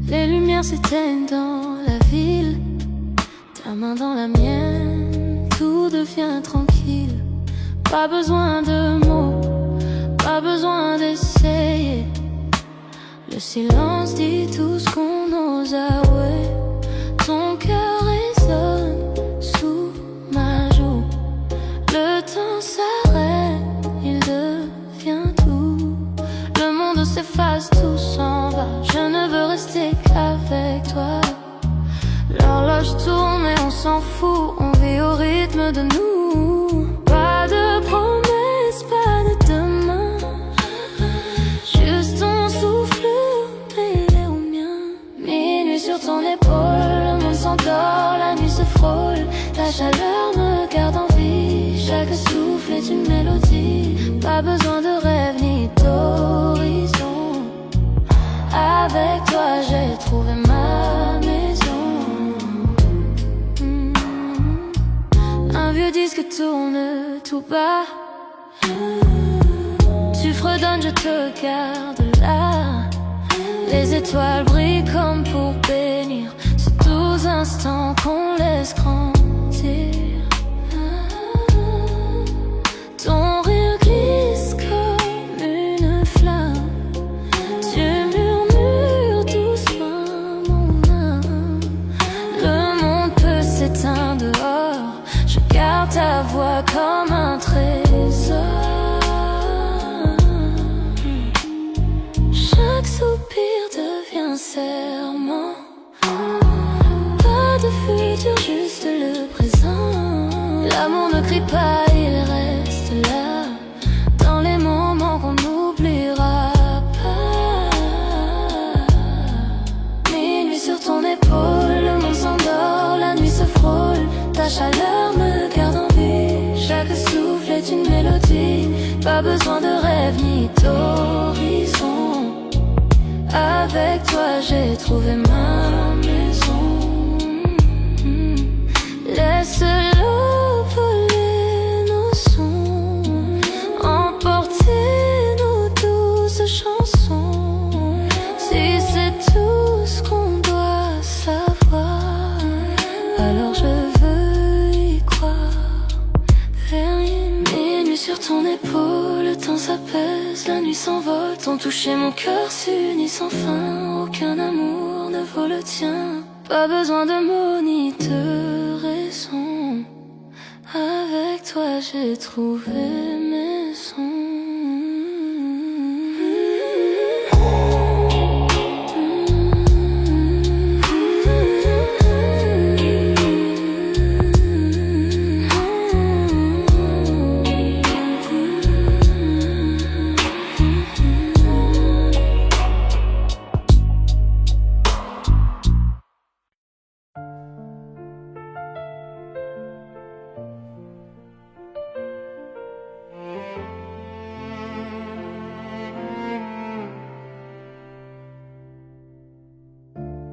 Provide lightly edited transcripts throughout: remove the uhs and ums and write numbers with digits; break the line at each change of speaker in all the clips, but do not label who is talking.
Les lumières s'éteignent dans la ville, ta main dans la mienne, tout devient tranquille. Pas besoin de mots, pas besoin d'essayer. Le silence dit tout ce qu'on ose avouer. Ton cœur résonne sous ma joue. Le temps s'arrête, il devient tout. Le monde s'efface, tout s'en va. Je ne veux rester qu'avec toi. L'horloge tourne mais on s'en fout. On vit au rythme de nous. Pas de promesses, pas de demain. Juste ton souffle mêlé au mien. Minuit sur ton épaule, le monde s'endort, la nuit se frôle. Ta chaleur me garde en vie. Chaque souffle est une mélodie. Pas besoin de rêve ni d'horizon. Avec toi j'ai trouvé ma maison. Un vieux disque tourne tout bas. Tu fredonnes, je te garde là. Les étoiles brillent comme pour bénir ces 12 instants qu'on laisse grandir. Ton rire glisse comme une flamme. Tu murmures doucement mon âme. Le monde peut s'éteindre dehors. Je garde ta voix comme un trésor. Chaque soupir devient serment. Pas de futur, juste le présent. L'amour ne crie pas, il reste là. Dans les moments qu'on n'oubliera pas. Minuit sur ton épaule, le monde s'endort, la nuit se frôle. Ta chaleur me garde en vie. Chaque souffle est une mélodie. Pas besoin de rêve ni d'horizon. Avec toi j'ai trouvé ma maison. Laisse l'eau voler nos sons, emporter nos douces chansons. Si c'est tout ce qu'on doit savoir, alors je veux y croire. Minuit sur ton épaule, le temps s'apaise, la nuit s'envole. Ton toucher, mon cœur s'unit sans fin. Aucun amour ne vaut le tien. Pas besoin de mots ni de raison. Avec toi j'ai trouvé maison.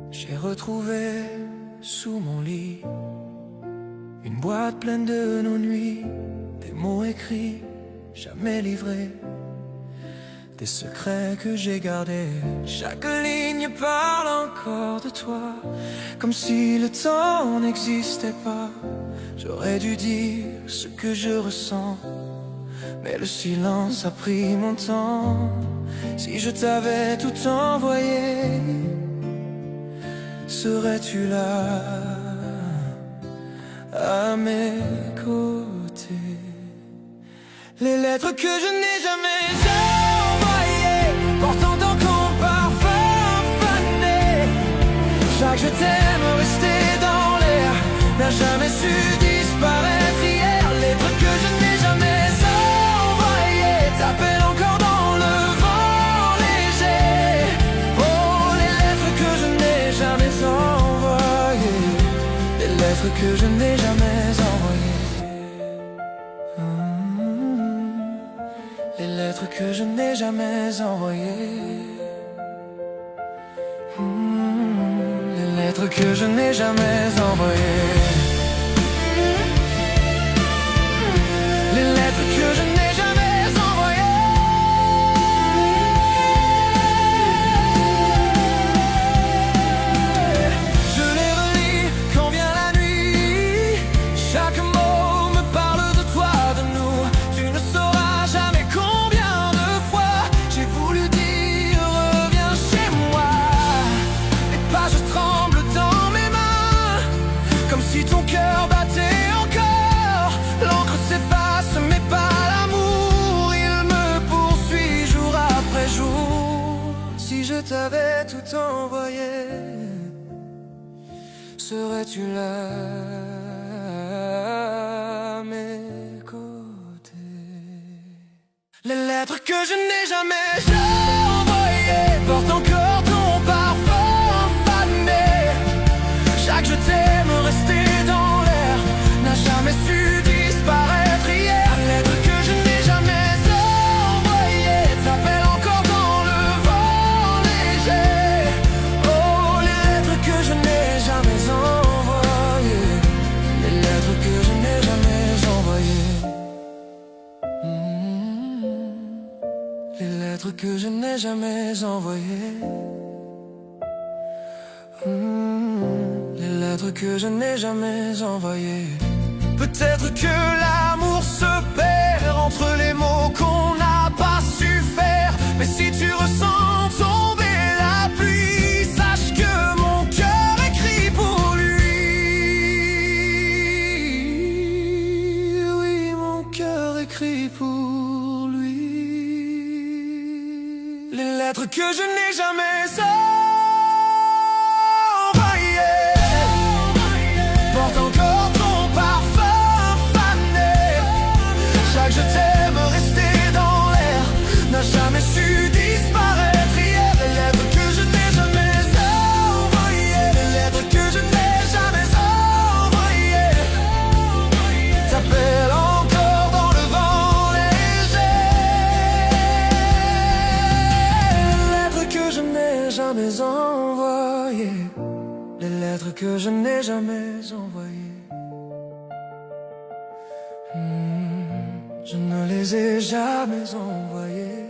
J'ai retrouvé sous mon lit une boîte pleine de nos nuits, des mots écrits, jamais livrés, des secrets que j'ai gardés. Chaque ligne parle encore de toi, comme si le temps n'existait pas. J'aurais dû dire ce que je ressens, mais le silence a pris mon temps. Si je t'avais tout envoyé, serais-tu là, à mes côtés? Les lettres que je n'ai jamais envoyées, portant encore parfum fané. Chaque je t'aime resté dans l'air, n'a jamais su disparaître hier. Lettres que je n'ai jamais envoyées, t'appellent encore dans le vent léger. Oh, les lettres que je n'ai jamais envoyées, les lettres que je n'ai jamais envoyées. les lettres que je n'ai jamais envoyées. Les lettres que je n'ai jamais envoyées. Les lettres que je n'ai jamais envoyées. Je les relis quand vient la nuit. Chaque mot me parle de toi, de nous. Tu ne sauras jamais combien de fois j'ai voulu dire reviens chez moi. Les pages tremblent dans mes mains, comme si ton cœur battait encore. L'encre s'efface mais pas l'amour, il me poursuit jour après jour. Si je t'avais tout envoyé, serais-tu là à mes côtés? Les lettres que je n'ai jamais envoyées portent encore ton parfum fané. Chaque je t'aime resté dans l'air n'a jamais su disparaître hier. Les lettres que je n'ai jamais envoyées t'appellent encore dans le vent léger. Oh, les lettres que je n'ai jamais envoyées. Les lettres que je n'ai jamais envoyées. Les lettres que je n'ai jamais envoyées. Les lettres que je n'ai jamais envoyées. Peut-être que l'amour se perd entre les mots qu'on n'a pas su faire. Mais si tu ressens tomber la pluie, sache que mon cœur écrit pour lui. Oui, mon cœur écrit pour lui. Les lettres que je n'ai jamais envoyées portent encore ton parfum fané. Chaque je t'aime resté dans l'air n'a jamais su disparaître hier. Les lettres que je n'ai jamais envoyées. Les lettres que je n'ai jamais envoyées t'appellent encore dans le vent léger. Les lettres que je n'ai jamais envoyées. Les lettres que je n'ai jamais envoyées. Je ne les ai jamais envoyées.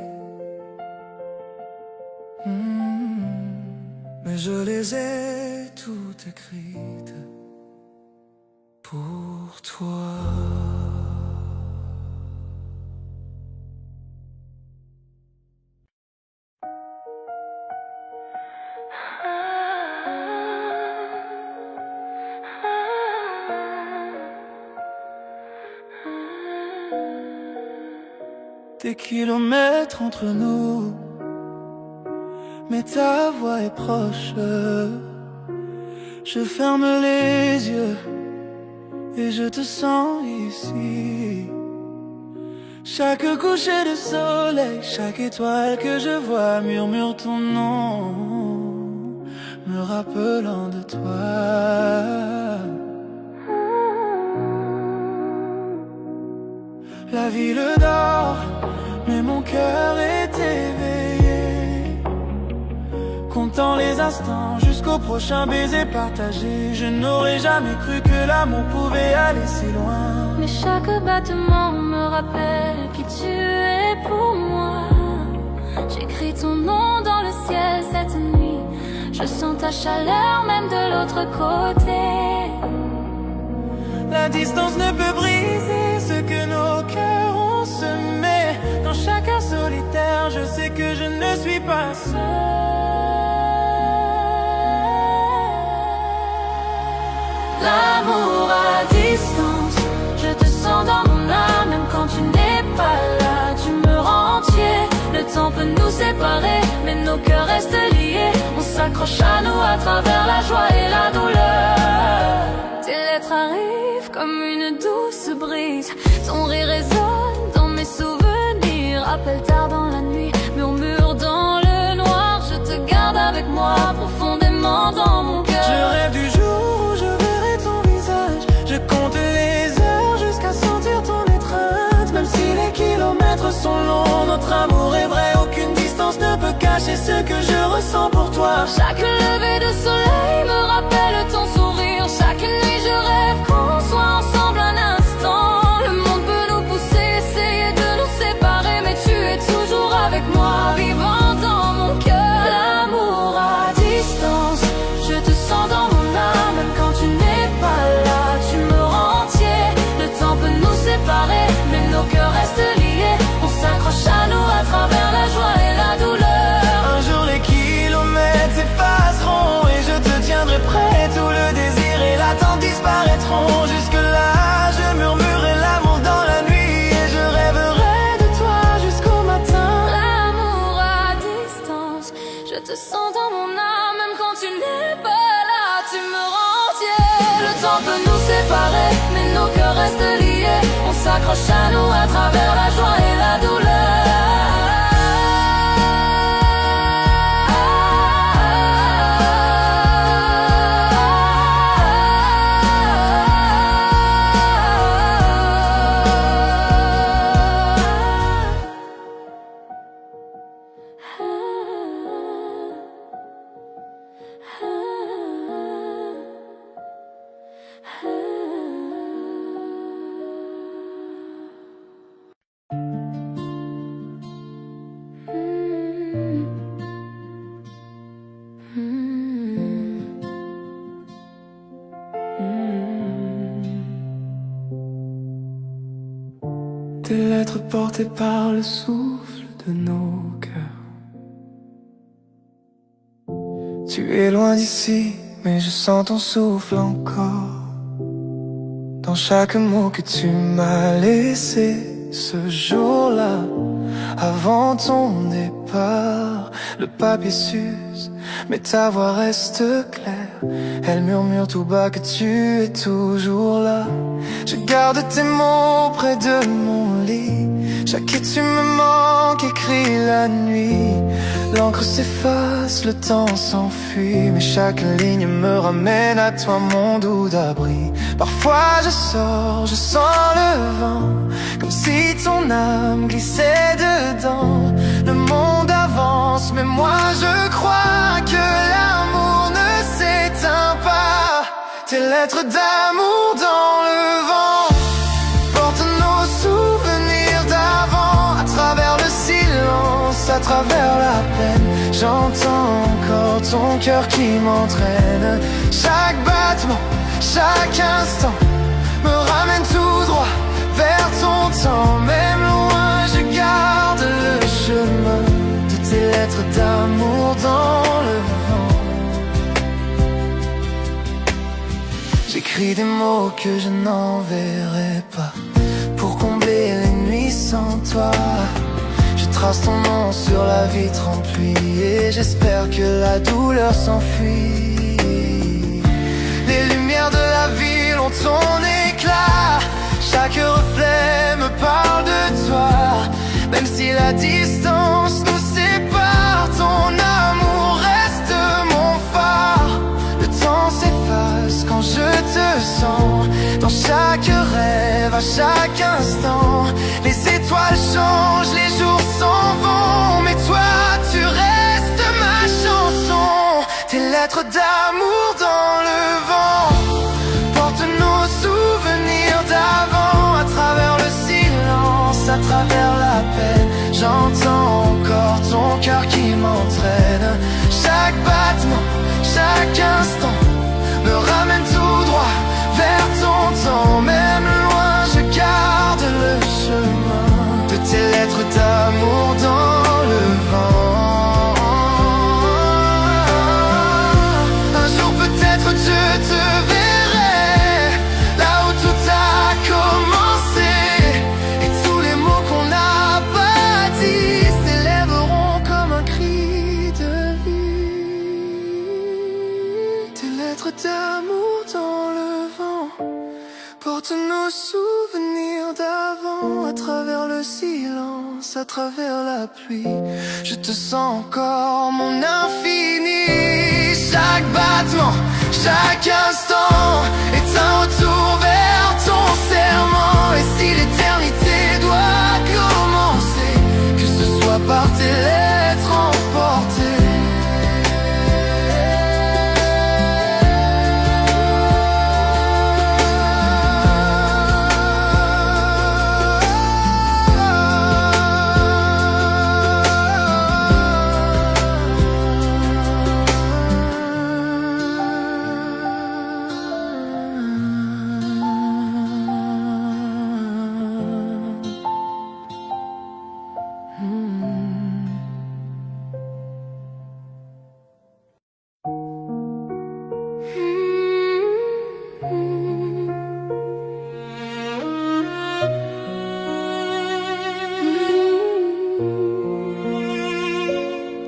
Mais je les ai toutes écrites pour toi.
Des kilomètres entre nous, mais ta voix est proche. Je ferme les yeux et je te sens ici. Chaque coucher de soleil, chaque étoile que je vois murmure ton nom, me rappelant de toi. La ville dort, mais mon cœur est éveillé, comptant les instants jusqu'au prochain baiser partagé. Je n'aurais jamais cru que l'amour pouvait aller si loin.
Mais chaque battement me rappelle qui tu es pour moi. J'écris ton nom dans le ciel cette nuit. Je sens ta chaleur même de l'autre côté.
La distance ne peut briser ce que nos cœurs ont semé. Dans chacun solitaire, je sais que je ne suis pas seul.
L'amour à distance, je te sens dans mon âme. Même quand tu n'es pas là, tu me rends entier. Le temps peut nous séparer, mais nos cœurs restent liés. On s'accroche à nous à travers la joie et la douleur. Tes lettres arrivent comme une douce brise. Ton rire résonne dans mes souvenirs. Appel tard dans la nuit, murmure dans le noir. Je te garde avec moi profondément dans mon cœur.
Je rêve du jour où je verrai ton visage. Je compte les heures jusqu'à sentir ton étreinte. Même si les kilomètres sont longs, notre amour est vrai, aucune distance ne peut cacher ce que je ressens pour toi.
Chaque lever de soleil me rappelle ton sourire. Chaque nuit je rêve qu'on soit ensemble un instant. Le monde peut nous pousser, essayer de nous séparer, mais tu es toujours avec moi, vivant dans mon cœur. L'amour à distance, je te sens dans mon âme. Même quand tu n'es pas là, tu me rends entier. Le temps peut nous séparer, mais nos cœurs restent liés. On s'accroche à nous à travers la joie et la douleur.
Un jour les kilomètres s'effaceront et je te tiendrai prêt. Tout le désir et l'attente disparaîtront. Jusque-là, je murmurerai l'amour dans la nuit et je rêverai de toi jusqu'au matin.
L'amour à distance, je te sens dans mon âme. Même quand tu n'es pas là, tu me rends entier. Le temps peut nous séparer, mais nos cœurs restent liés. On s'accroche à nous à travers la joie et la douleur.
Tes lettres portées par le souffle de nos cœurs. Tu es loin d'ici, mais je sens ton souffle encore. Dans chaque mot que tu m'as laissé ce jour-là, avant ton départ. Le papier s'use, mais ta voix reste claire. Elle murmure tout bas que tu es toujours là. Je garde tes mots près de mon lit. Chaque et tu me manques, écrit la nuit. L'encre s'efface, le temps s'enfuit, mais chaque ligne me ramène à toi, mon doux d'abri. Parfois je sors, je sens le vent, comme si ton âme glissait dedans. Le monde avance, mais moi je crois que l'amour ne s'éteint pas. Tes lettres d'amour dans le vent portent nos souvenirs d'avant. À travers le silence, à travers la peine, j'entends encore ton cœur qui m'entraîne. Chaque battement, chaque instant me ramène tout droit vers ton temps. Même loin, je garde le chemin de tes lettres d'amour dans le vent. J'écris des mots que je n'enverrai pas pour combler les nuits sans toi. Je trace ton nom sur la vitre en pluie et j'espère que la douleur s'enfuit. Les lumières de la ville ont ton éclat. Chaque reflet me parle de toi. Même si la distance nous sépare, ton amour reste mon phare. Le temps s'efface quand je te sens. Dans chaque rêve, à chaque instant, les étoiles changent, les jours s'en vont, mais toi tu restes ma chanson. Tes lettres d'amour dans le vent portent nos souvenirs d'avant. À travers le silence, à travers la peine, j'entends encore ton cœur qui m'entraîne. Chaque battement, chaque instant me ramène tout droit vers ton temps. Même loin, je garde le chemin de tes lettres d'amour dans le vent. Un jour peut-être je te verrai là où tout a commencé, et tous les mots qu'on n'a pas dit s'élèveront comme un cri de vie. Tes lettres d'amour dans le vent portent nos souvenirs d'avant. À travers le silence, à travers la pluie, je te sens encore, mon infini. Chaque battement, chaque instant est un retour vers ton serment. Et si l'éternité doit commencer, que ce
par tes lettres emportées.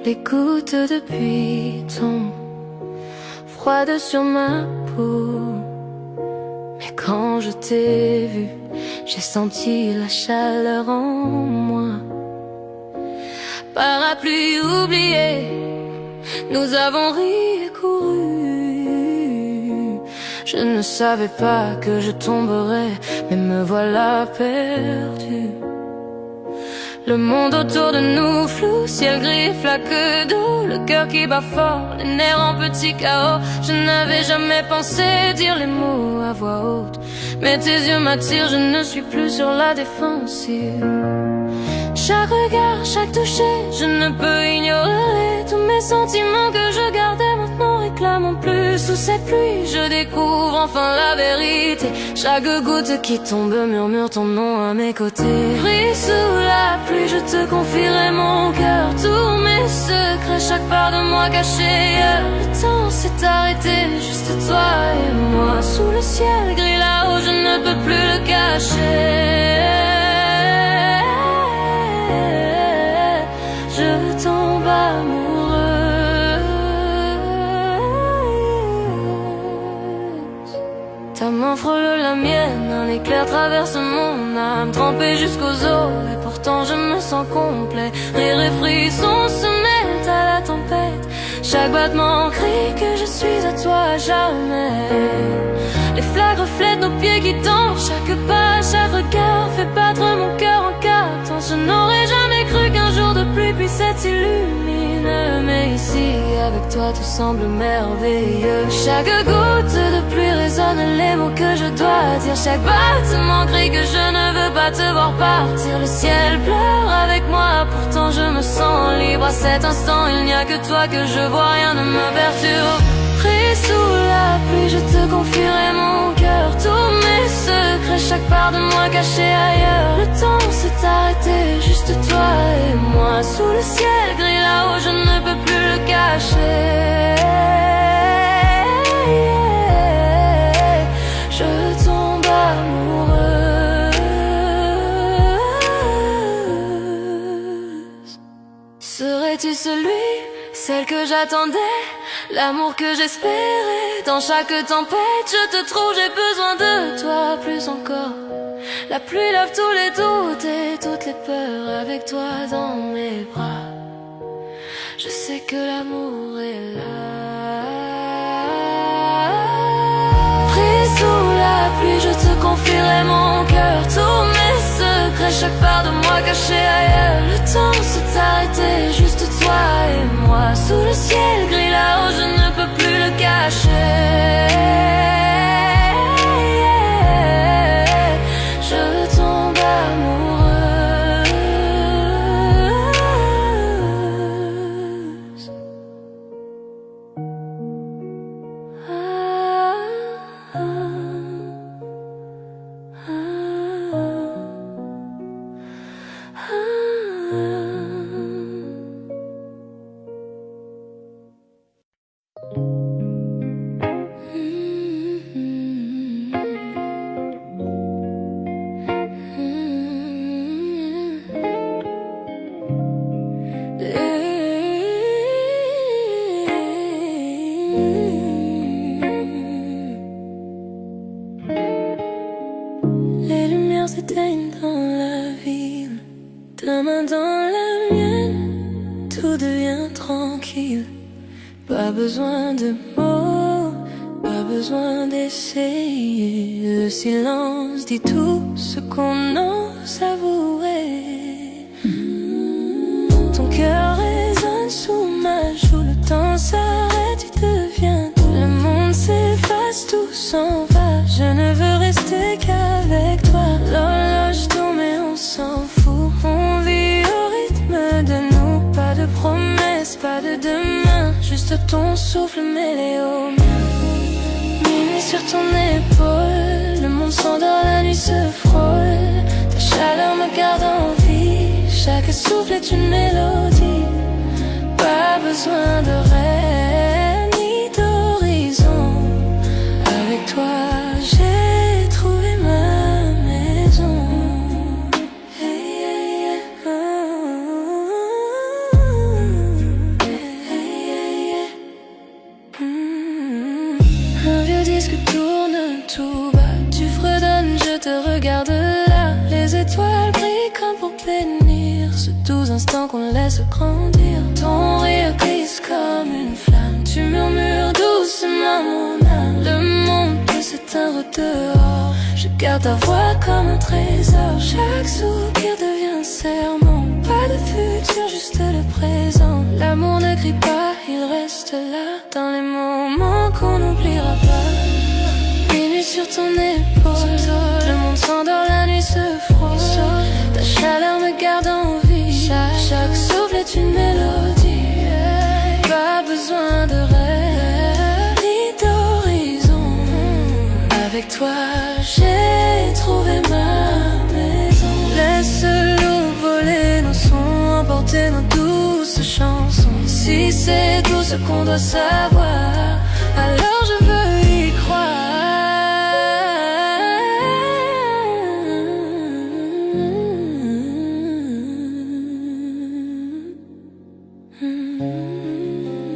Les gouttes de pluie tombent froides sur ma peau. Mais quand je t'ai vu, j'ai senti la chaleur en moi. Parapluie oublié, nous avons ri et couru. Je ne savais pas que je tomberais, mais me voilà perdu. Le monde autour de nous flou, ciel gris, flaque d'eau, le cœur qui bat fort, les nerfs en petit chaos. Je n'avais jamais pensé dire les mots à voix haute, mais tes yeux m'attirent, je ne suis plus sur la défensive. Chaque regard, chaque toucher, je ne peux ignorer tous mes sentiments que je gardais maintenant réclament plus. Sous cette pluie, je découvre enfin la vérité. Chaque goutte qui tombe murmure ton nom à mes côtés. Pris sous la pluie, je te confierai mon cœur, tous mes secrets, chaque part de moi cachée ailleurs. Le temps s'est arrêté, juste toi et moi. Sous le ciel gris là-haut, je ne peux plus le cacher. Je tombe amoureuse. Ta main frôle la mienne, un éclair traverse mon âme, trempée jusqu'aux os, et pourtant je me sens complet. Rire et frisson se mêlent à la tempête, chaque battement crie que je suis à toi à jamais. Les flaques reflètent nos pieds qui dansent, chaque pas, chaque regard fait battre mon cœur en quatre temps. Je n'aurais jamais cru qu'un jour de pluie puisse être si lumineux, mais ici avec toi tout semble merveilleux. Chaque goutte de pluie résonne les mots que je dois dire, chaque battement crie que je ne veux pas te voir partir. Le ciel pleure avec moi, pourtant je me sens libre. À cet instant il n'y a que toi que je vois, rien ne me perturbe. Pris sous la pluie, je te confierai mon cœur, tous mes secrets, chaque part de moi cachée ailleurs. Le temps s'est arrêté, juste toi et moi. Sous le ciel gris là-haut, je ne peux plus le cacher. Je tombe amoureuse. Serais-tu celui, celle que j'attendais, l'amour que j'espérais? Dans chaque tempête, je te trouve, j'ai besoin de toi plus encore. La pluie lave tous les doutes et toutes les peurs, avec toi dans mes bras. Je sais que l'amour est là. Pris sous la pluie, je te confierai mon cœur, tous mes secrets, chaque part de moi cachée ailleurs. Le temps s'est arrêté, juste toi et moi. Sous le ciel gris là-haut, je ne peux plus le cacher. Je tombe amoureuse. Ah, ah, ah, ah, ah. Les lumières s'éteignent dans la ville, ta main dans la mienne, tout devient tranquille. Pas besoin de mots, pas besoin d'essayer. Le silence dit tout ce qu'on ose avouer. ton cœur résonne sous ma joue. Le temps s'arrête, tu deviens tout. Le monde s'efface, tout s'en va. Je ne veux rester qu'avec toi. L'horloge tourne mais on s'en fout. On vit au rythme de nous. Pas de promesses, pas de demain. Juste ton souffle mêlé au mien. Minuit sur ton épaule. Le monde s'endort, la nuit se frôle. Ta chaleur me garde en vie. Chaque souffle est une mélodie. Pas besoin de rêve ni d'horizon. Avec toi j'ai trouvé ma maison. Hey, hey, hey, oh. Hey, hey, hey. Un vieux disque tourne tout bas. Tu fredonnes, je te regarde là. Les étoiles brillent comme pour bénir ce doux instant qu'on laisse grandir. Ton rire glisse comme une flamme. Tu murmures doucement mon âme. Le monde peut s'éteindre dehors. Je garde ta voix comme un trésor. Chaque soupir devient un serment. Pas de futur, juste le présent. L'amour ne crie pas, il reste là. Dans les moments qu'on n'oubliera pas. Minuit sur ton épaule. Le monde s'endort, la nuit se frôle. Ta chaleur me garde en vie. Chaque souffle est une mélodie. Pas besoin de rêve ni d'horizon. Avec toi j'ai trouvé ma maison. Laisse-nous voler nos sons, emporter nos douces chansons. Si c'est tout ce qu'on doit savoir, alors je veux y croire.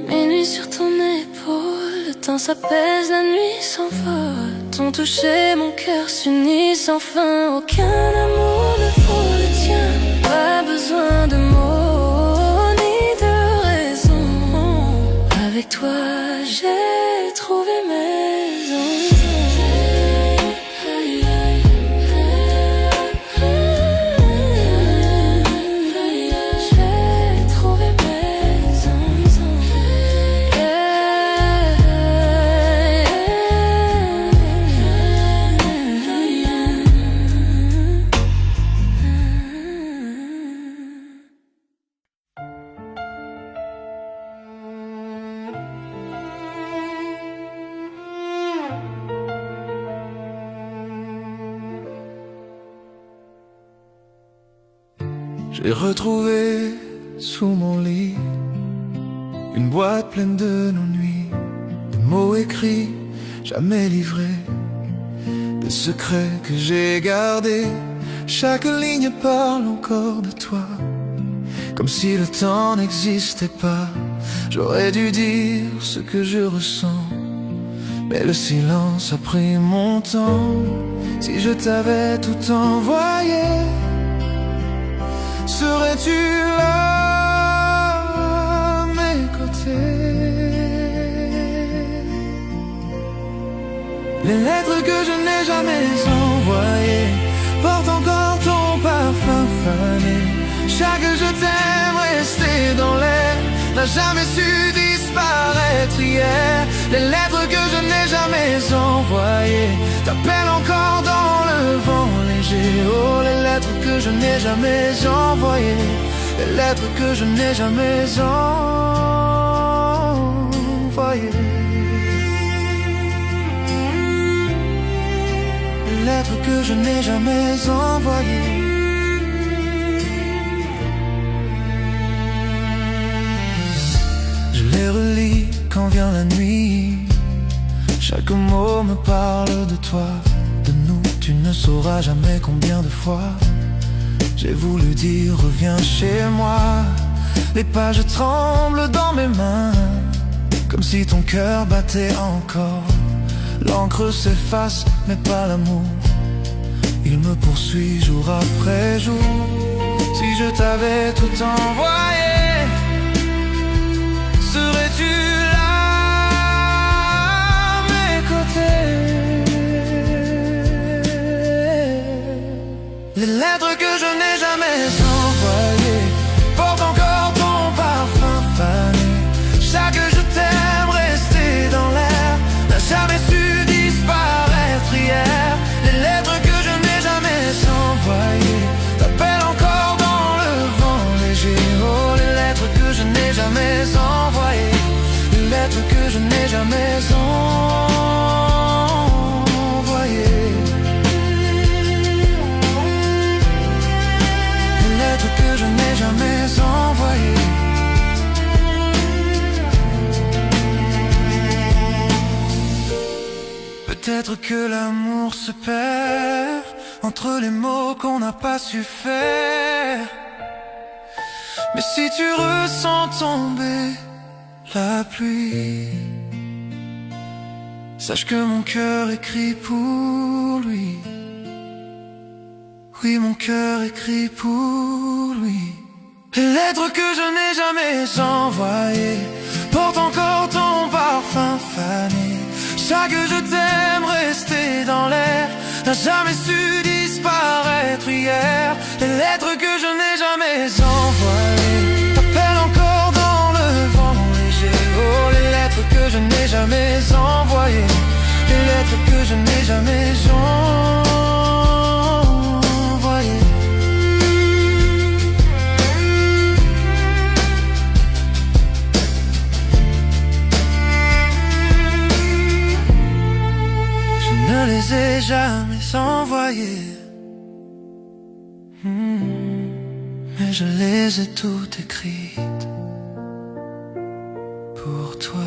Minuit sur ton épaule, le temps s'apaise, la nuit s'envole. Ton toucher, mon cœur s'unit sans fin. Aucun amour ne vaut le tien. Pas besoin de mots ni de raison. Avec toi j'ai trouvé maison.
J'ai retrouvé sous mon lit une boîte pleine de nos nuits, des mots écrits, jamais livrés, des secrets que j'ai gardés. Chaque ligne parle encore de toi, comme si le temps n'existait pas. J'aurais dû dire ce que je ressens, mais le silence a pris mon temps. Si je t'avais tout envoyé, serais-tu là à mes côtés? Les lettres que je n'ai jamais envoyées portent encore ton parfum fané. Chaque je t'aime resté dans l'air n'a jamais su disparaître hier. Les lettres que je n'ai jamais envoyées t'appellent encore dans le vent léger. Oh, les lettres que je n'ai jamais envoyées, les lettres que je n'ai jamais envoyées, les lettres que je n'ai jamais envoyées. Je les relis quand vient la nuit. Chaque mot me parle de toi, de nous. Tu ne sauras jamais combien de fois j'ai voulu dire reviens chez moi. Les pages tremblent dans mes mains, comme si ton cœur battait encore. L'encre s'efface mais pas l'amour, il me poursuit jour après jour. Si je t'avais tout envoyé, serais-tu là à mes côtés? Les lettres que je n'ai jamais envoyées portent encore lettres que je n'ai jamais envoyées. Les lettres que je n'ai jamais envoyées. Peut-être que l'amour se perd entre les mots qu'on n'a pas su faire. Mais si tu ressens tomber la pluie, sache que mon cœur écrit pour lui. Oui, mon cœur écrit pour lui. Les lettres que je n'ai jamais envoyées portent encore ton parfum fané. Chaque je t'aime resté dans l'air n'a jamais su disparaître hier. Les lettres que je n'ai jamais envoyées t'appellent encore dans le vent léger. Oh, les lettres que je n'ai jamais envoyées, les lettres que je n'ai jamais envoyées. Je ne les ai jamais envoyées, mais je les ai toutes écrites pour toi.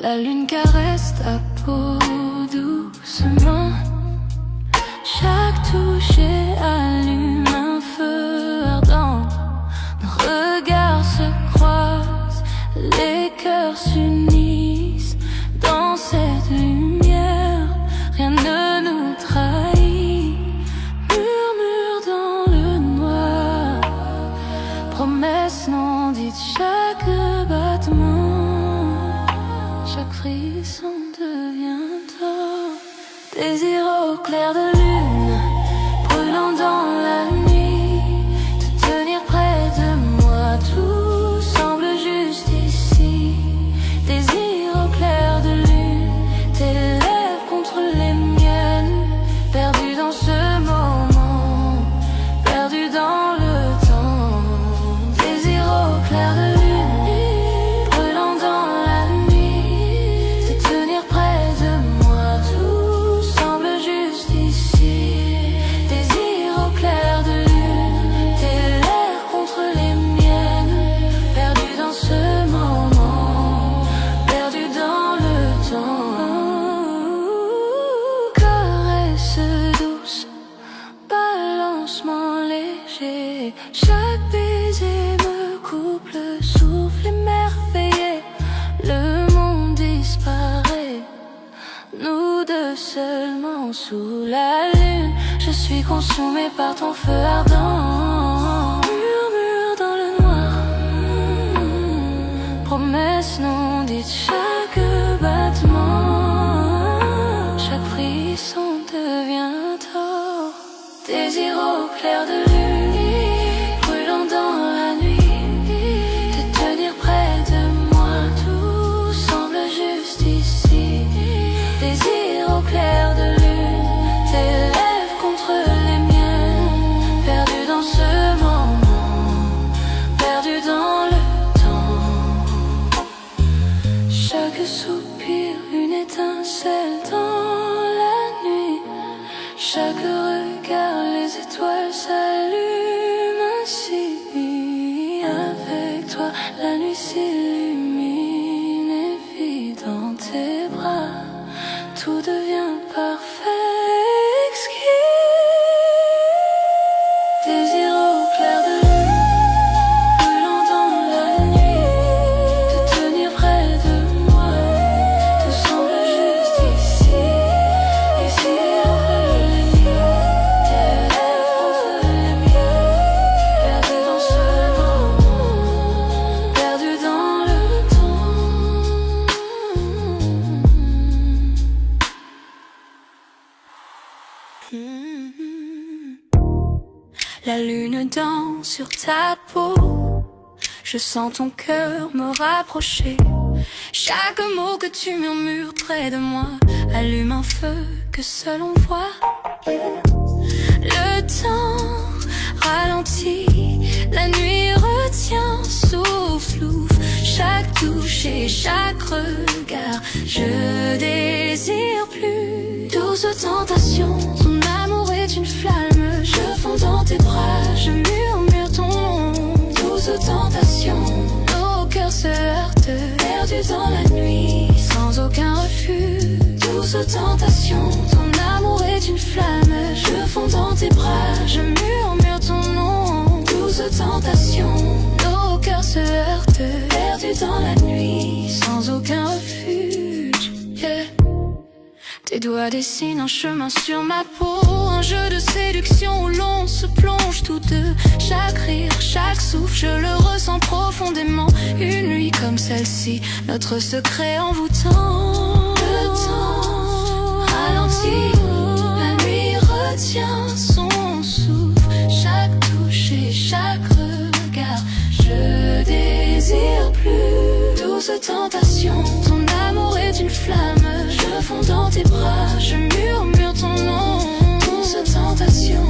La lune caresse ta peau doucement. Chaque toucher allume un feu ardent. Nos regards se croisent, les cœurs s'unissent. Dans cette lumière, rien ne nous trahit. Murmure dans le noir, promesse non dite, chaque battement, chaque frisson devient tort. Désir au clair de lune, brûlant dans la nuit. Te tenir près de moi, tout semble juste ici. Désir au clair de lune, tes lèvres contre les miennes. Perdu dans ce moment, perdu dans le temps. Désir au clair de lune, brûlant dans la nuit. Te tenir près de moi, tout semble juste ici. Désir au clair de lune, tes lèvres contre les miennes. Perdu dans ce moment, perdu dans le temps. Caresse douce, balancement léger. Chaque baiser me coupe le souffle émerveillé. Le monde disparaît, nous deux seulement sous la lune. Je suis consumée par ton feu ardent. Murmure dans le noir, promesse non dite, chaque battement, chaque frisson devient tort. Désir au clair de lune, brûlant dans la nuit. Te tenir près de moi, tout semble juste ici. Désir au clair de lune, tes lèvres contre les miennes. Perdu dans ce moment, perdu dans le temps. Chaque soupir, une étincelle dans la nuit. Chaque regard, les étoiles s'allument ainsi. Avec toi, la nuit s'illumine et vit dans tes bras. Tout devient parfait, exquis. Désir au clair de lune, brûlant dans la nuit. Te tenir près de moi, tout semble juste ici. Désir entre les miens, tes lèvres entre les miennes. Perdu dans ce moment, perdu dans dents sur ta peau. Je sens ton cœur me rapprocher. Chaque mot que tu murmures près de moi allume un feu que seul on voit. Le temps ralentit, la nuit retient, souffle, ouvre chaque touche et chaque regard. Je désire plus. Douce tentation, ton amour est une flamme. Je fonds dans tes bras, je murmure ton nom. Douce tentation, nos cœurs se heurtent, perdus dans la nuit, sans aucun refus. Douce tentation, ton amour est une flamme. Je fonds dans tes bras, je murmure ton nom. Douce tentation, nos cœurs se heurtent, perdus dans la nuit, sans aucun refuge. Yeah. Tes doigts dessinent un chemin sur ma peau, un jeu de séduction où l'on se plonge tous deux. Chaque rire, chaque souffle, je le ressens profondément. Une nuit comme celle-ci, notre secret envoûtant. Le temps ralentit, la nuit retient son souffle. Chaque touche et chaque regard, je désire plus. Douce tentation, ton amour est une flamme. Je fonds dans tes bras, je murmure ton nom. Douce tentation,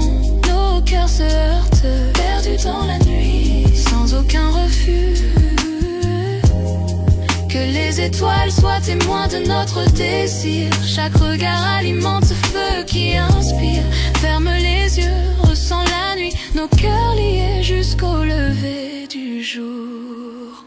nos cœurs se heurtent, perdus dans la nuit, sans aucun refus. Que les étoiles soient témoins de notre désir. Chaque regard alimente ce feu qui inspire. Ferme les yeux, ressens la nuit, nos cœurs liés jusqu'au lever du jour.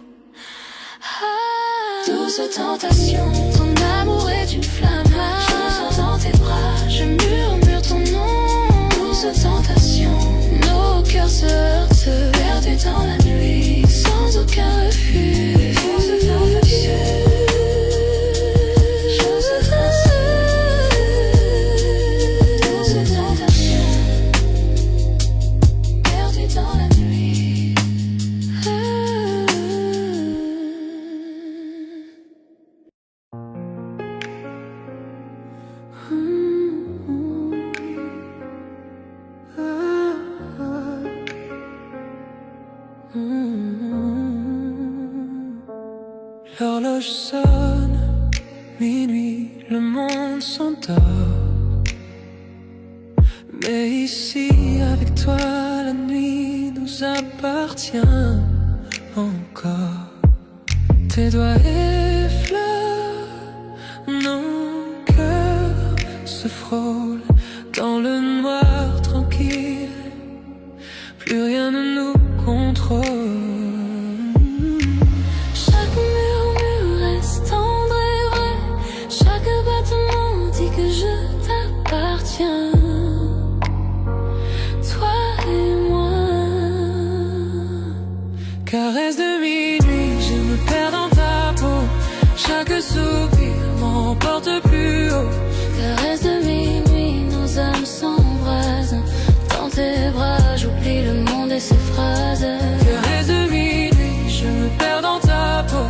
Douce tentation, ton amour est une flamme. Je sens dans tes bras, je murmure ton nom. Douce tentation, nos cœurs se heurtent, perdus dans la nuit, sans aucun refus. Douce tentation, douce tentation, perdus dans la nuit.
L'horloge sonne, minuit, le monde s'endort. Mais ici, avec toi, la nuit nous appartient encore. Tes doigts effleurent, nos cœurs se frôlent dans le noir tranquille. Plus rien ne nous contrôle. Caresse de minuit, je me perds dans ta peau. Chaque soupir m'emporte plus haut.
Caresse de minuit, nos âmes s'embrasent. Dans tes bras, j'oublie le monde et ses phrases.
Caresse de minuit, je me perds dans ta peau.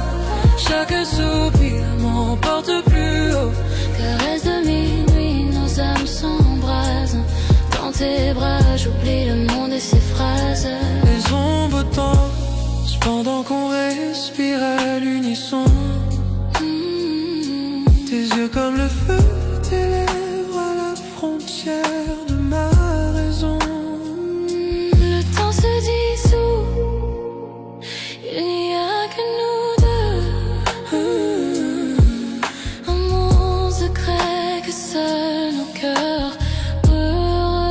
Chaque soupir m'emporte plus haut.
Caresse de minuit, nos âmes s'embrasent. Dans tes bras, j'oublie le monde et ses phrases.
Les ombres tombent pendant qu'on respire à l'unisson. Tes yeux comme le feu, tes lèvres à la frontière de ma raison.
Le temps se dissout, il n'y a que nous deux. Un monde secret que seuls nos cœurs heureux.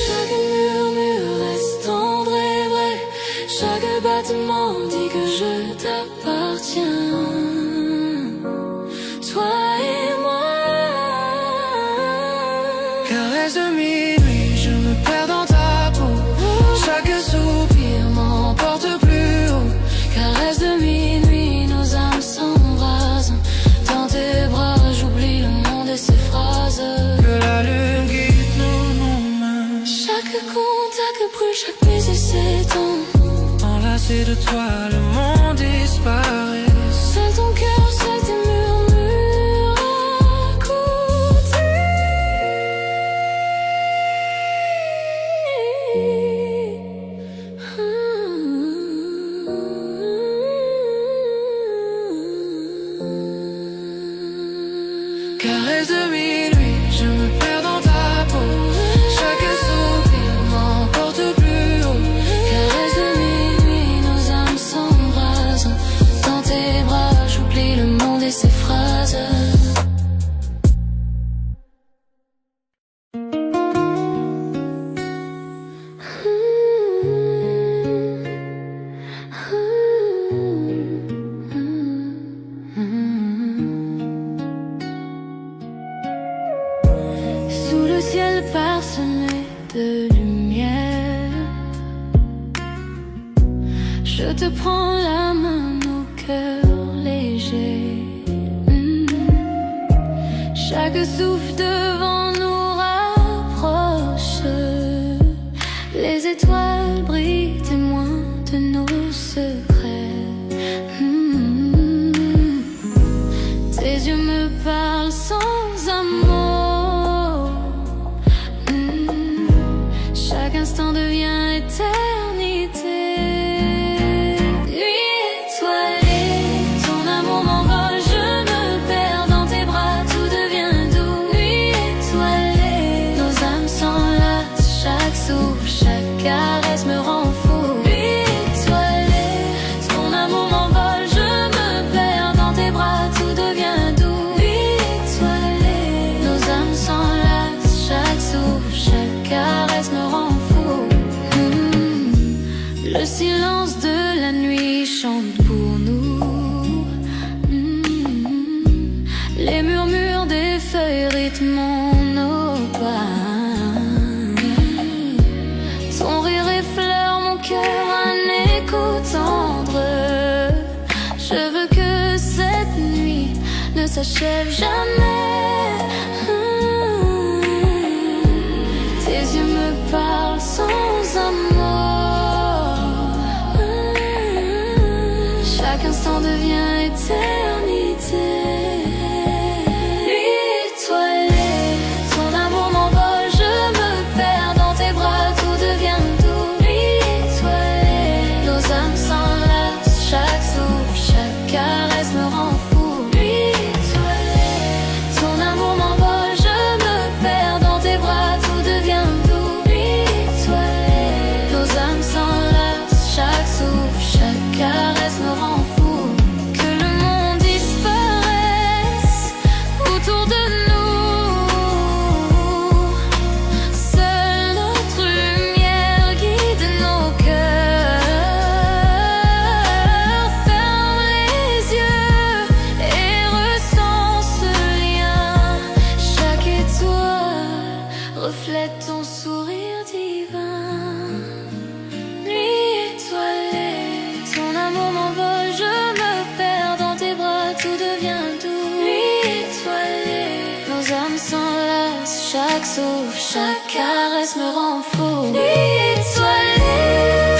Chaque murmure reste tendre et vrai. Chaque battement dit que je t'appartiens. Toi et moi.
Caresse de minuit, je me perds dans ta peau. Chaque soupir m'emporte plus haut.
Caresse de minuit, nos âmes s'embrasent. Dans tes bras, j'oublie le monde et ses phrases.
Que la lune guide nos mains.
Chaque contact brûle, chaque baiser s'étend.
Enlacé de toi, le monde disparaît.
Seul ton cœur, seul tes murmures à côté.
Caresse de minuit, je me perds dans ta peau. Chaque soupir m'emporte plus haut.
Caresse de minuit, nos âmes s'embrasent. Dans tes bras, j'oublie le monde et ses phrases. Sous le ciel parsemé de lumière, je te prends la main, nos cœurs légers. Chaque souffle devant nous rapproche. Les étoiles brillent, témoins de nos secrets. Tes yeux me parlent sans amour. Chaque instant devient éternité. Nuit étoilée, ton amour m'envole, je me perds dans tes bras, tout devient doux. Nuit étoilée, nos âmes s'enlacent, chaque souffle, chaque caresse me rend fou. Nuit étoilée, ton amour m'envole, je me perds dans tes bras, tout devient doux. Nuit étoilée, nos âmes s'enlacent, chaque souffle, chaque caresse me rend fou. Le silence de la nuit chante pour nous. Les murmures des feuilles rythment nos pas. Ton rire effleure mon cœur, un écho tendre. Je veux que cette nuit ne s'achève jamais. Tes yeux me parlent sans amour. Chaque instant devient éternité. Nuit étoilée, ton amour m'envole, je me perds dans tes bras, tout devient doux. Nuit étoilée, nos âmes s'enlacent, chaque souffle, chaque caresse me rend fou. Nuit étoilée, ton amour m'envole, je me perds dans tes bras, tout devient doux. Nuit étoilée, nos âmes s'enlacent, chaque souffle, chaque caresse me rend fou. Que le monde disparaisse autour de nous. Seule notre lumière guide nos cœurs. Ferme les yeux et ressens ce lien. Chaque étoile reflète ton sourire divin. Nuit étoilée, ton amour m'envole, je me perds dans tes bras, tout devient doux. Nuit étoilée, nos âmes s'enlacent, chaque souffle, chaque caresse me rend fou. Nuit étoilée,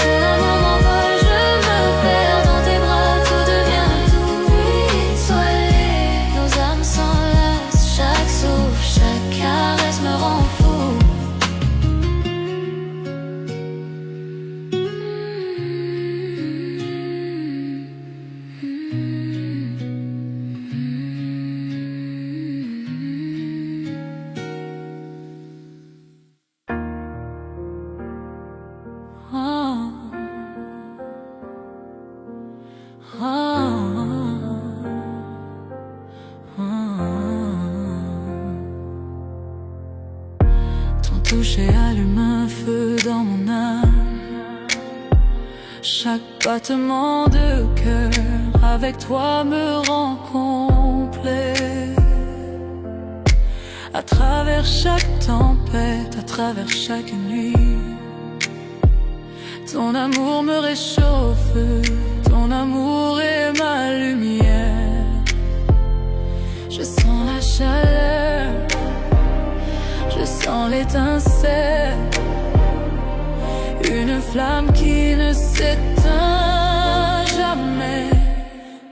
ton amour m'envole, je me perds dans tes bras, tout devient doux. Nuit étoilée, nos âmes s'enlacent, chaque souffle, chaque caresse me rend fou.
Ton toucher allume un feu dans mon âme. Chaque battement de cœur avec toi me rend complet. À travers chaque tempête, à travers chaque nuit, ton amour me réchauffe, ton amour est ma lumière. Je sens la chaleur, je sens l'étincelle, une flamme qui ne s'éteint jamais,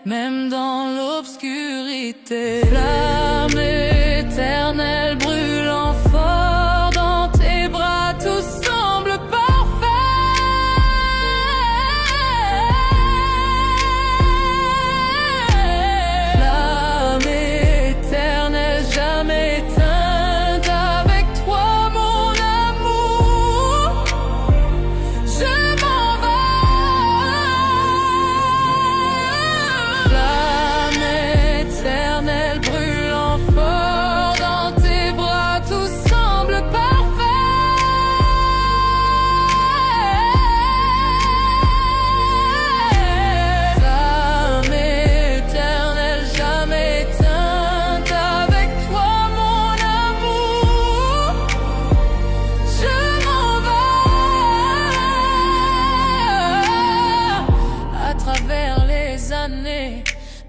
même dans l'obscurité. Flamme éternelle brûlant fort dans tes bras, tout semble parfait. Flamme éternelle, jamais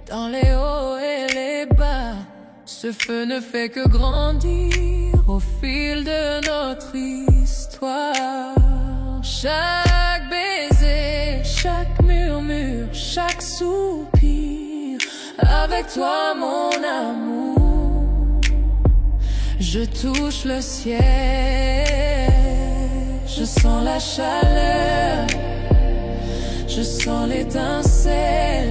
dans les hauts et les bas. Ce feu ne fait que grandir au fil de notre histoire. Chaque baiser, chaque murmure, chaque soupir, avec toi mon amour, je touche le ciel. Je sens la chaleur, je sens l'étincelle,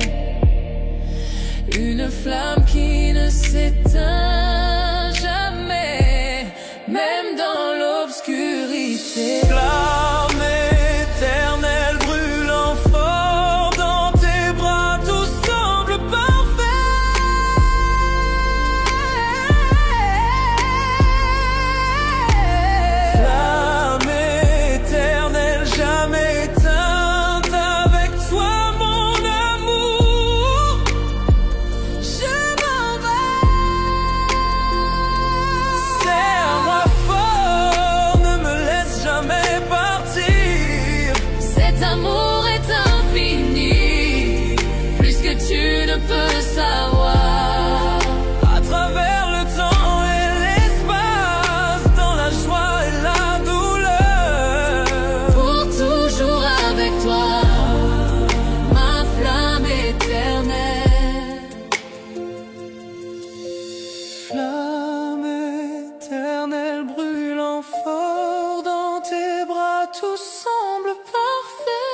une flamme qui ne s'éteint jamais, même dans l'obscurité.
Flamme éternelle brûlant fort dans tes bras, tout semble parfait. Flamme éternelle jamais éteinte, avec toi mon amour, je m'en vais. Serre-moi fort, ne me laisse jamais partir.
Cet amour est infini, plus que tu ne peux savoir.
À travers le temps et l'espace, dans la joie et la douleur,
Pour toujours avec toi, ma flamme éternelle.
flamme éternelle brûlant fort dans tes bras, tout semble parfait.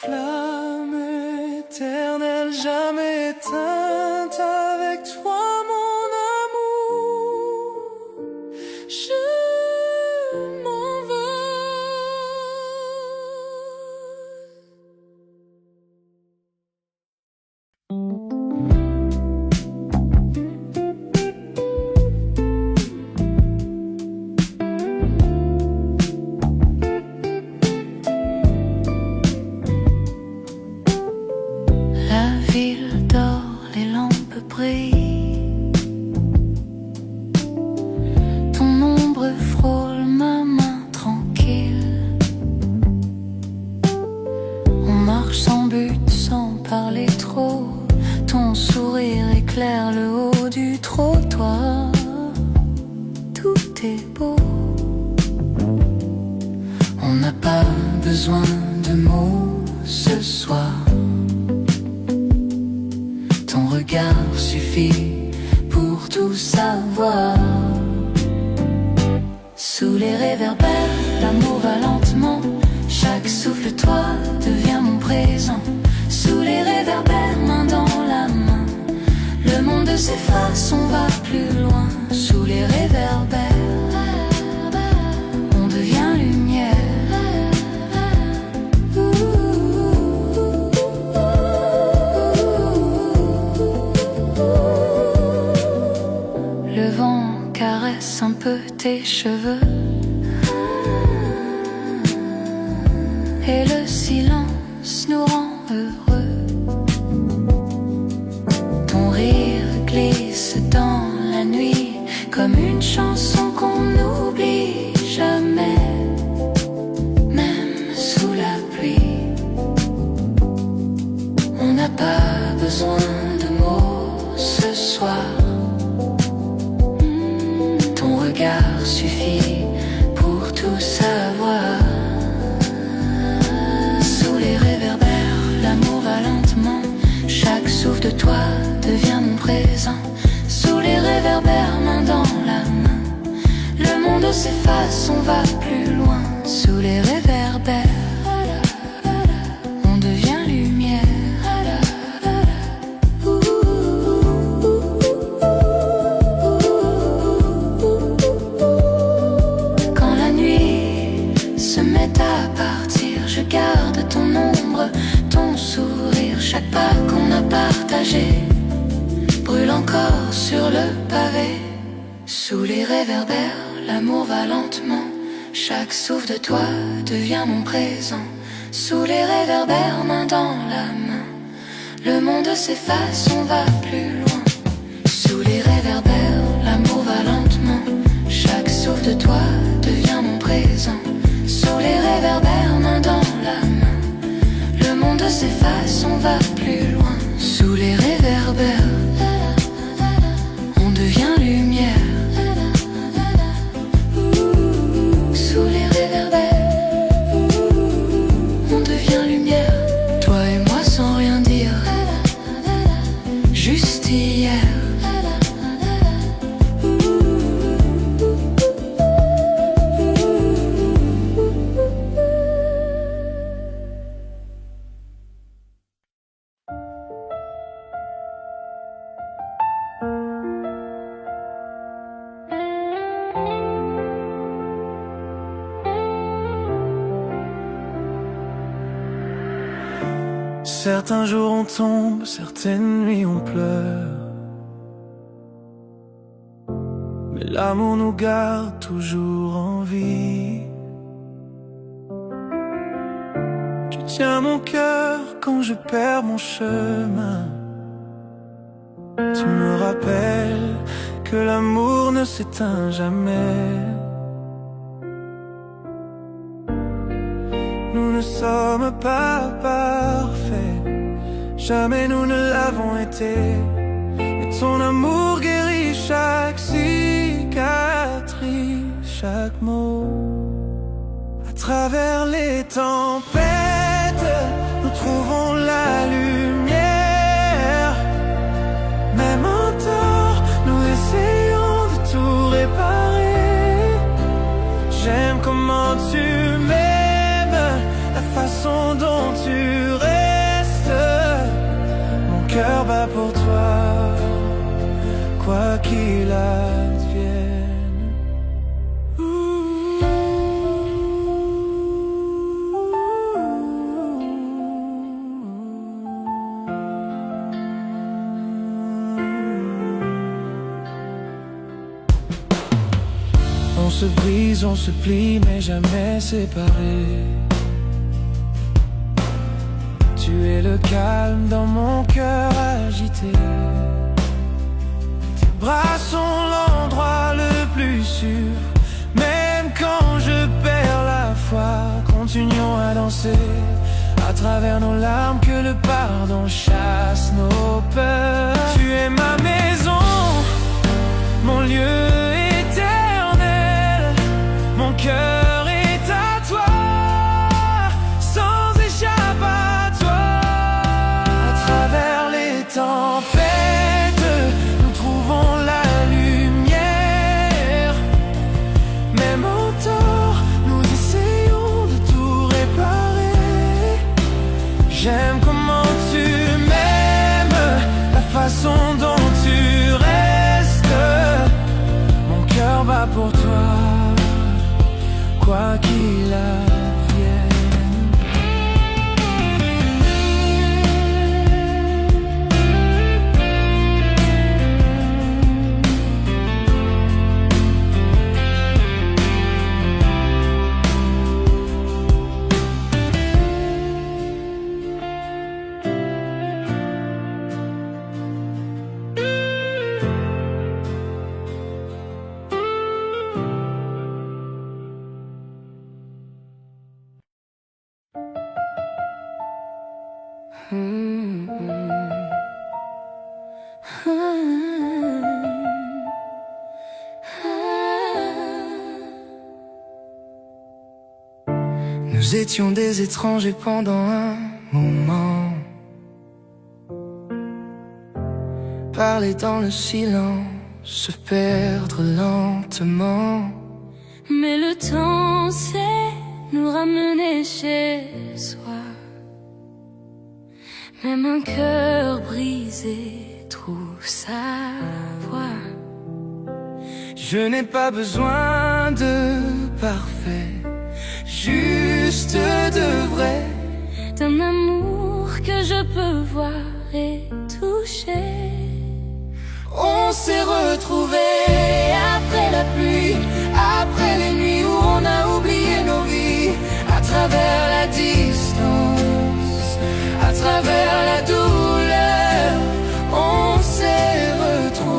Flamme éternelle jamais éteinte, avec toi mon amour, je m'en vais.
La ville dort, les lampes brillent. Ton ombre frôle ma main tranquille. On marche sans but, sans parler trop. Ton sourire éclaire le haut du trottoir. Tout est beau. On n'a pas besoin de mots ce soir. Ton regard suffit pour tout savoir. Sous les réverbères, l'amour va lentement. Chaque souffle, toi, devient mon présent. Sous les réverbères, main dans la main, le monde s'efface, on va plus loin. Sous les réverbères, on devient lumière. Le vent caresse un peu tes cheveux et le silence nous rend heureux. Ton rire glisse dans la nuit comme une chanson qu'on n'oublie jamais, même sous la pluie. On n'a pas besoin de mots ce soir. Ton regard suffit pour tout savoir. Sous les réverbères, l'amour va lentement. Chaque souffle de toi devient mon présent. Sous les réverbères, main dans la main, le monde s'efface, on va plus loin. Sous les réverbères, on devient lumière. Quand la nuit se met à partir, je garde ton ombre, ton sourire. Chaque pas qu'on a partagé brûle encore sur le pavé. Sous les réverbères, l'amour va lentement. Chaque souffle de toi devient mon présent. Sous les réverbères, main dans la main, le monde s'efface, on va plus loin. Sous les réverbères, l'amour va lentement. Chaque souffle de toi devient mon présent. Sous les réverbères, main dans monde s'efface, on va plus loin. Sous les réverbères, on devient lumière. Sous les réverbères, on devient lumière. Toi et moi sans rien dire, juste hier.
Certains jours on tombe, certaines nuits on pleure, mais l'amour nous garde toujours en vie. Tu tiens mon cœur quand je perds mon chemin. Tu me rappelles que l'amour ne s'éteint jamais. Nous ne sommes pas parfaits, jamais nous ne l'avons été. Mais ton amour guérit chaque cicatrice, chaque mot. À travers les tempêtes, nous trouvons la lumière. Même en tort, nous essayons de tout réparer. J'aime comment tu m'aimes, la façon dont tu restes. Mon cœur bat pour toi, quoi qu'il advienne. On se brise, on se plie, mais jamais séparés. Tu es le calme dans mon cœur agité. Tes bras sont l'endroit le plus sûr. Même quand je perds la foi, continuons à danser. À travers nos larmes, que le pardon chasse nos peurs. Tu es ma maison, mon lieu éternel. Mon cœur est à toi, sans échappatoire. À travers les tempêtes, nous trouvons la lumière. Même en tort, nous essayons de tout réparer. J'aime comment tu m'aimes, la façon dont tu restes. Mon cœur bat pour toi, quoi qu'il advienne. Nous étions des étrangers pendant un moment, parler dans le silence, se perdre lentement.
Mais le temps sait nous ramener chez soi. Même un cœur brisé trouve sa voie.
Je n'ai pas besoin de parfait, juste de vrai.
D'un amour que je peux voir et toucher.
On s'est retrouvés après la pluie, après les nuits où on a oublié nos vies. À travers la distance, à travers la douleur, on s'est retrouvés.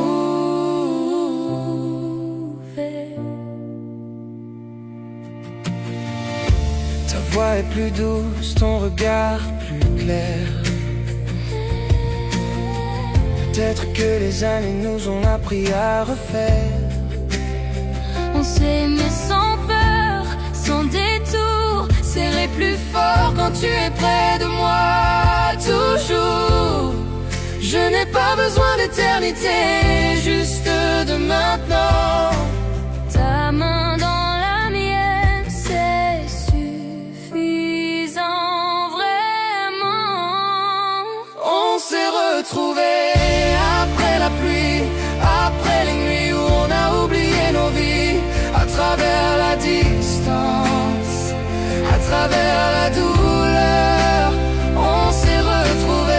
Ta
voix est plus douce, ton regard plus clair. Peut-être que les années nous ont appris à refaire.
On s'est aimé sans peur, sans détour, serré plus fort quand tu es près de moi, toujours. Je n'ai pas besoin d'éternité, juste de maintenant. Ta main dans la mienne, c'est suffisant, vraiment.
On s'est retrouvés après la pluie, après les nuits où on a oublié nos vies, à travers la distance, à travers la douleur, on s'est retrouvés.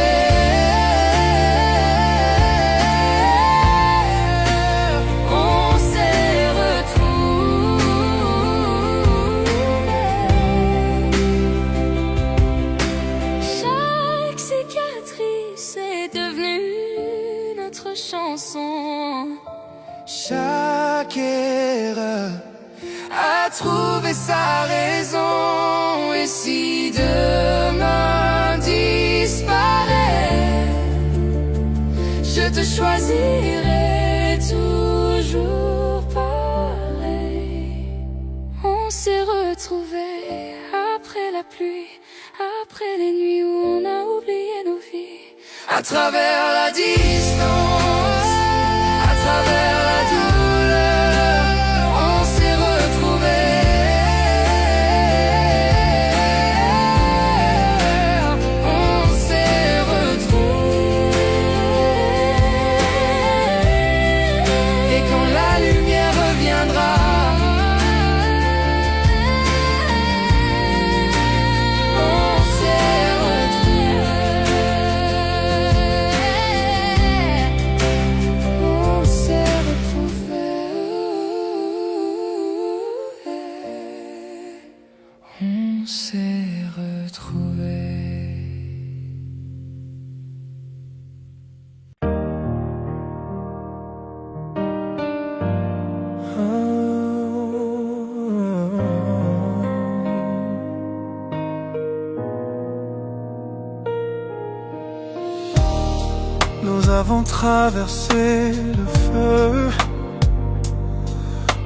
Chaque erreur a trouvé sa raison. Et si demain disparaît, je te choisirai toujours pareil. On s'est retrouvés après la pluie, après les nuits où on a oublié nos vies, à travers la distance, à travers la douleur, on s'est retrouvés. On s'est retrouvés. Et quand la lumière reviendra, on s'est
Nous avons traversé le feu,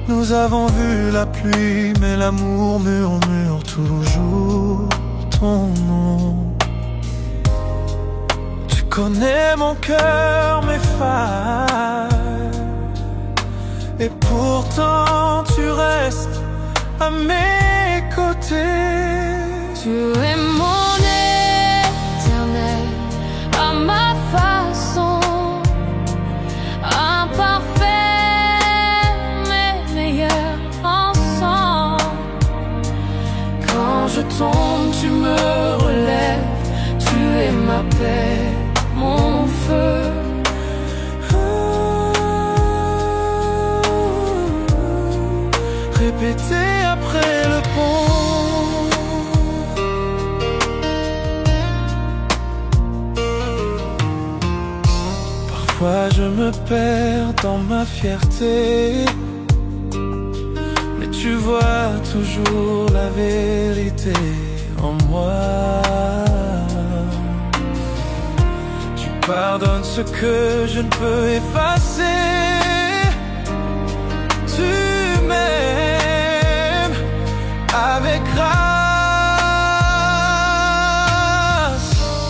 nous avons vu la pluie, mais l'amour murmure toujours ton nom. Tu connais mon cœur, mes failles, et pourtant tu restes à mes côtés.
Tu es mon éternel, à ma façon, imparfait mais meilleur ensemble.
Quand je tombe, tu me relèves, tu es ma paix, mon feu. Répéter après le pont. Parfois je me perds dans ma fierté, mais tu vois toujours la vérité en moi. Tu pardonnes ce que je ne peux effacer. Tu m'aimes avec grâce.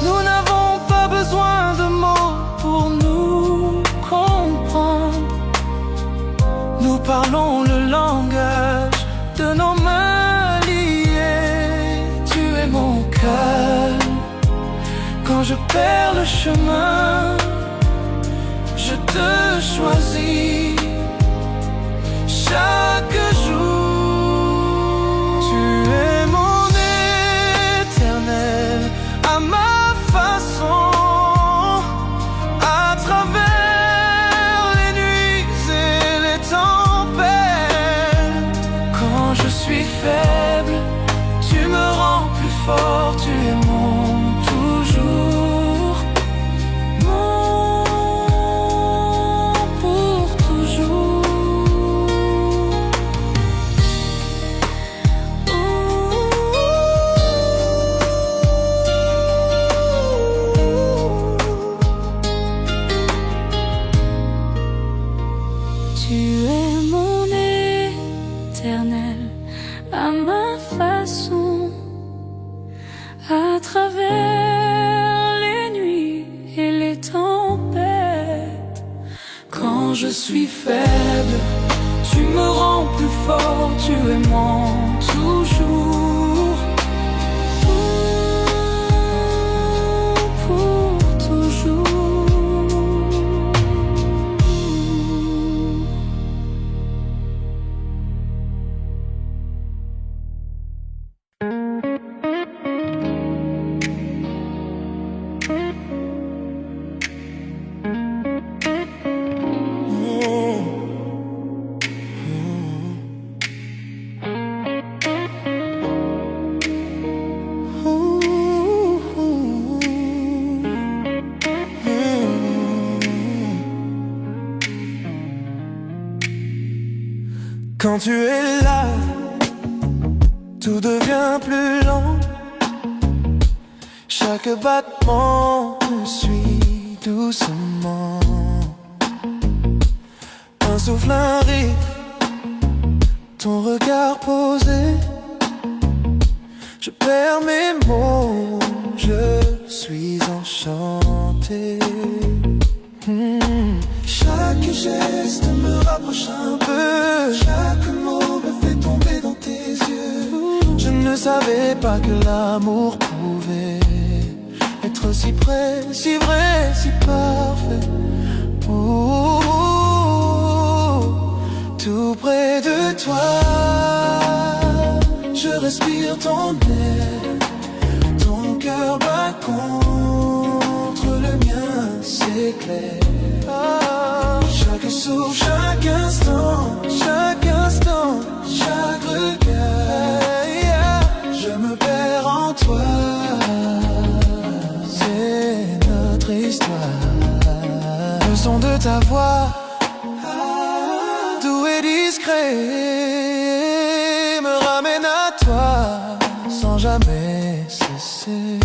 Nous n'avons pas besoin de mots pour nous comprendre. Nous parlons le langage de nos mains liées. Tu es mon calme. Quand je perds le chemin, je te choisis chaque jour. Tu es mon éternel, à ma façon, à travers les nuits et les tempêtes. Quand je suis faible, tu me rends plus fort. Tu es mon toujours, mon pour toujours.
à ma façon, à travers les nuits et les tempêtes.
Quand je suis faible, tu me rends plus fort, tu aimes toujours.
Pour toujours.
Quand tu es là, tout devient plus lent. Chaque battement me suit doucement. Un souffle, un rire, ton regard posé. Je perds mes mots, je suis enchanté. Chaque geste me rapproche un peu, chaque mot me fait tomber dans tes yeux. Je ne savais pas que l'amour pouvait être si près, si vrai, si parfait. Oh, tout près de toi, je respire ton air. Ton cœur bat contre le mien, c'est clair. Chaque souffle, chaque instant, chaque regard, je me perds en toi. C'est notre histoire. Le son de ta voix, doux et discret, me ramène à toi sans jamais cesser.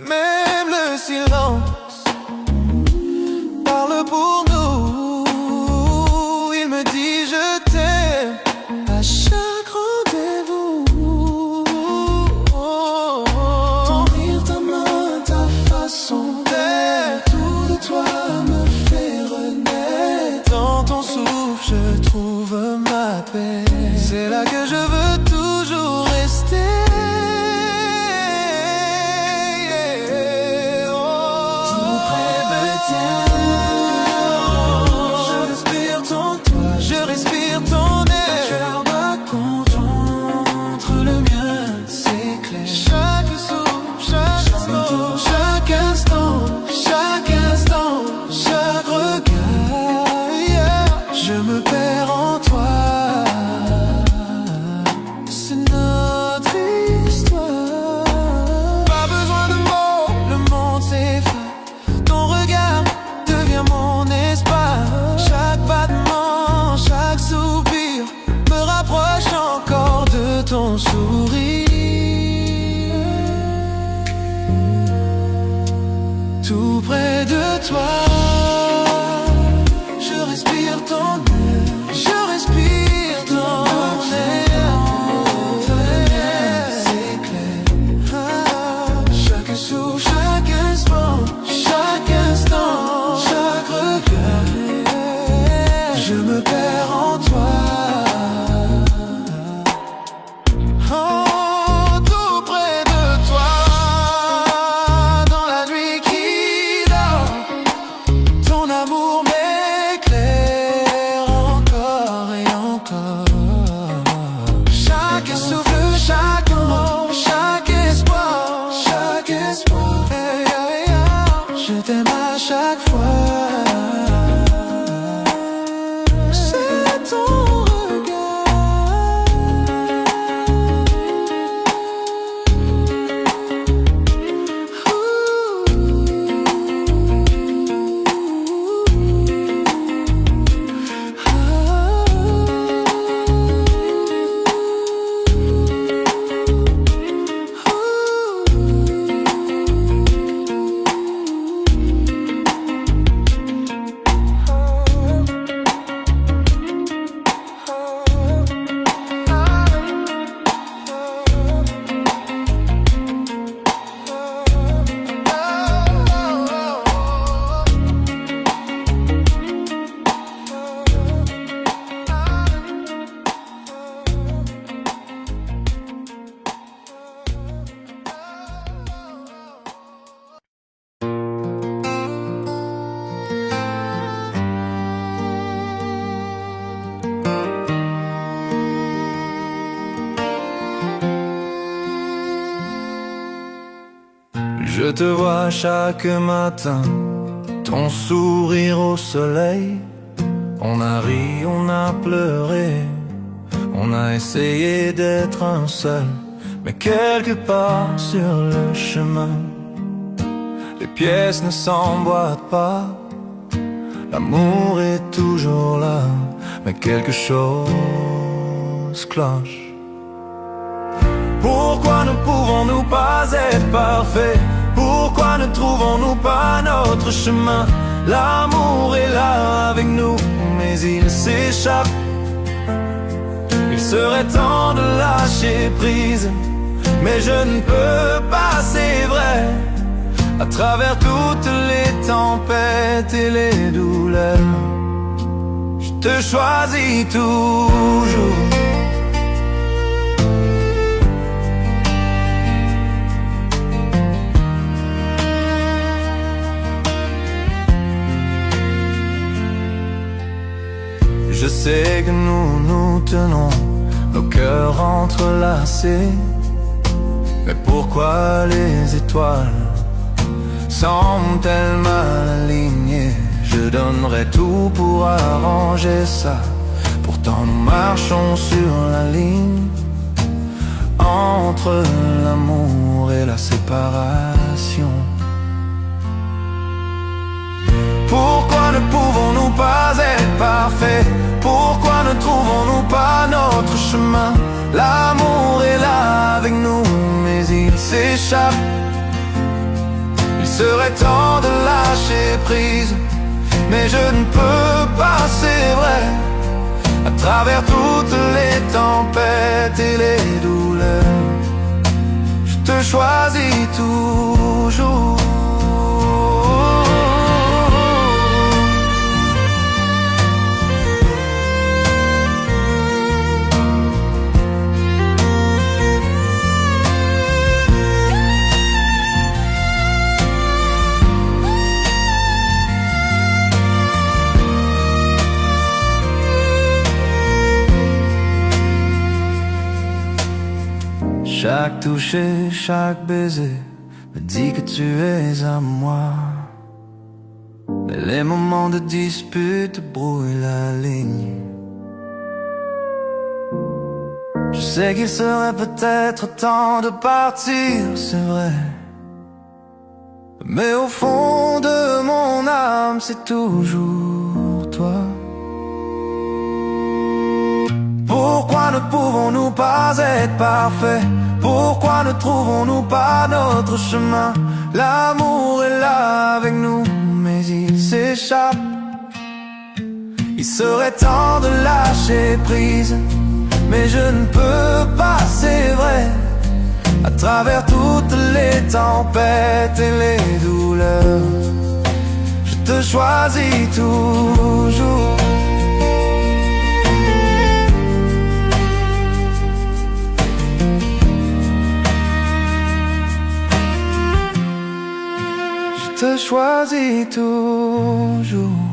Même le silence parle pour nous. Il me dit je t'aime à chaque rendez-vous. Ton rire, ta main, ta façon d'être, tout de toi me fait renaître. Dans ton souffle je trouve ma paix. C'est là que je veux toujours rester. Ton sourire, tout près de toi, je respire ton air, je respire ton air, c'est clair. Chaque souffle, chaque instant, chaque regard, je me perds en toi. Je te vois chaque matin, ton sourire au soleil. On a ri, on a pleuré, on a essayé d'être un seul. Mais quelque part sur le chemin, les pièces ne s'emboîtent pas. L'amour est toujours là, mais quelque chose cloche. Pourquoi ne pouvons-nous pas être parfaits? Pourquoi ne trouvons-nous pas notre chemin? L'amour est là avec nous, mais il s'échappe. Il serait temps de lâcher prise, mais je ne peux pas, c'est vrai. À travers toutes les tempêtes et les douleurs, je te choisis toujours. Je sais que nous nous tenons, nos cœurs entrelacés. Mais pourquoi les étoiles semblent-elles mal alignées? Je donnerais tout pour arranger ça. Pourtant nous marchons sur la ligne entre l'amour et la séparation. Pourquoi ne pouvons-nous pas être parfaits? Pourquoi ne trouvons-nous pas notre chemin? L'amour est là avec nous, mais il s'échappe. Il serait temps de lâcher prise, mais je ne peux pas, c'est vrai. À travers toutes les tempêtes et les douleurs, je te choisis toujours. Chaque toucher, chaque baiser me dit que tu es à moi. Mais les moments de dispute brouillent la ligne. Je sais qu'il serait peut-être temps de partir, c'est vrai. Mais au fond de mon âme, c'est toujours toi. Pourquoi ne pouvons-nous pas être parfaits? Pourquoi ne trouvons-nous pas notre chemin? L'amour est là avec nous, mais il s'échappe. Il serait temps de lâcher prise, mais je ne peux pas, c'est vrai. À travers toutes les tempêtes et les douleurs, je te choisis toujours. Je te choisis toujours.